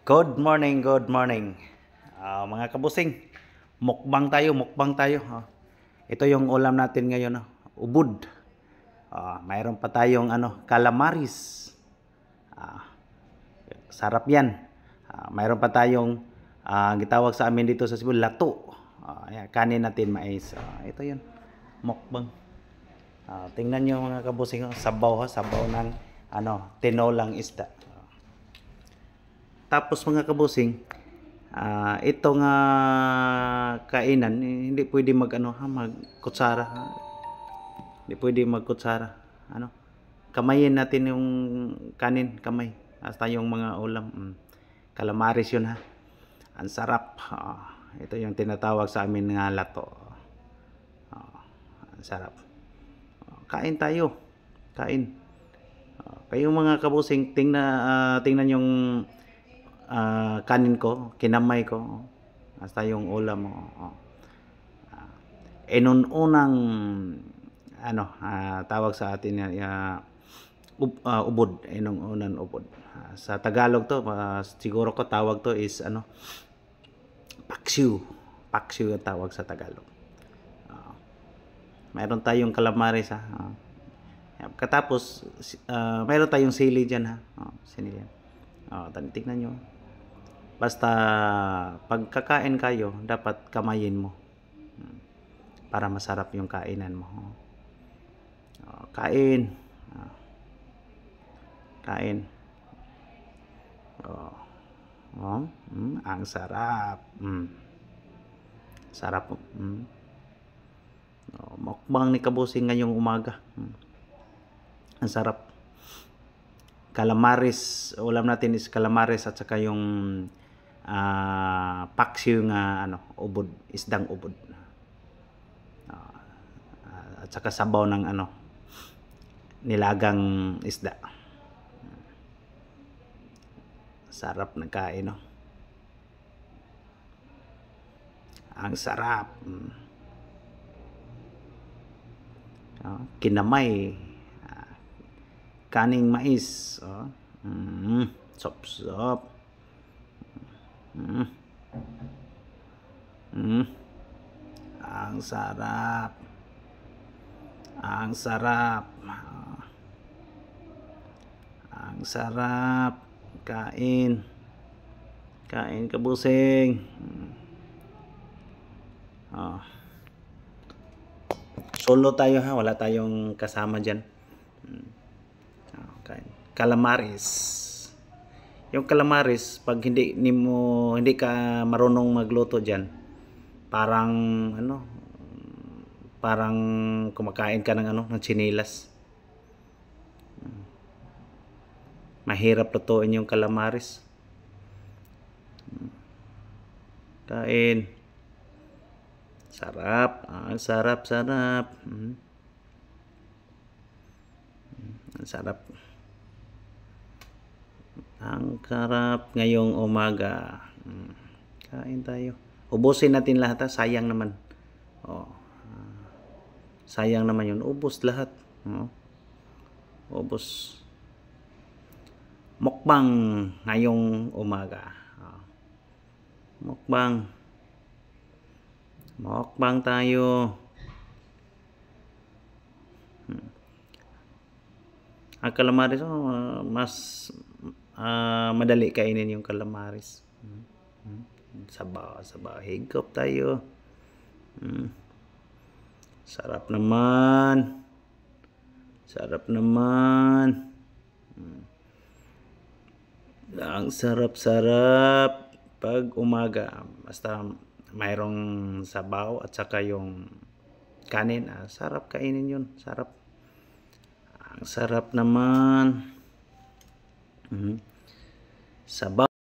Good morning, good morning. Mga kabusing, mukbang tayo. Ito yung ulam natin ngayon, ubod. Mayroon pa tayong calamaris. Ah, Sarap 'yan. Mayroon pa tayong gitawag sa amin dito sa Cebu, lato. Ayan, kanin natin mais. Ito 'yun, mukbang. Tingnan niyo mga kabusing, sabaw sabaw ng tinolang isda. Tapos mga kabusing, ito nga kainan, hindi pwede magkutsara. Hindi pwede magkutsara. Kamayin natin yung kanin, kamay. Hasta yung mga ulam. Calamaris yun ha. Ang sarap. Ito yung tinatawag sa amin nga lato. Ang sarap. Kain tayo. Kain. Kayong mga kabusing, tingnan yung kanin ko, kinamay ko, hasta yung ulam mo. Inununang tawag sa atin ubod, inununang ubod. Sa Tagalog to, siguro ko tawag to is paksiw. Paksiw ang tawag sa Tagalog. Mayroon tayong calamaris ha. Katapos mayroon tayong sili diyan ha. Sili yan. Tignan nyo. Basta pagkakain kayo, dapat kamayin mo para masarap yung kainan mo. Kain. Kain. Ang sarap. Sarap. Mukbang ni kabusing ngayong umaga. Ang sarap. Calamaris, ulam natin is calamaris at saka yung paksiw nga ubod, isdang ubod. At saka sabaw ng nilagang isda. Sarap ng kain, no? Ang sarap. Kinamay, kaning mais. Sop. Ang sarap. Ang sarap. Ang sarap. Kain. Kain kabusing. Solo tayo ha, wala tayong kasama diyan. Calamaris. Yung calamaris, pag hindi ka marunong magluto diyan, parang kumakain ka ng tsinelas. Mahirap lutuin yung calamaris. Kain. Sarap. Ang sarap. Ang sarap. Ang sarap ngayong umaga. Kain tayo. Ubusin natin lahat ha. Sayang naman. Sayang naman yun. Ubos lahat. Ubos. Mukbang ngayong umaga. Mukbang. Mukbang tayo. Ang calamaris mas madali kainin yung calamaris. Sabaw. Higop tayo. Sarap naman. Ang sarap pag umaga. Basta mayroong sabaw at saka yung kanin. Sarap kainin yun. Sarap. Ang sarap naman. Sabaw.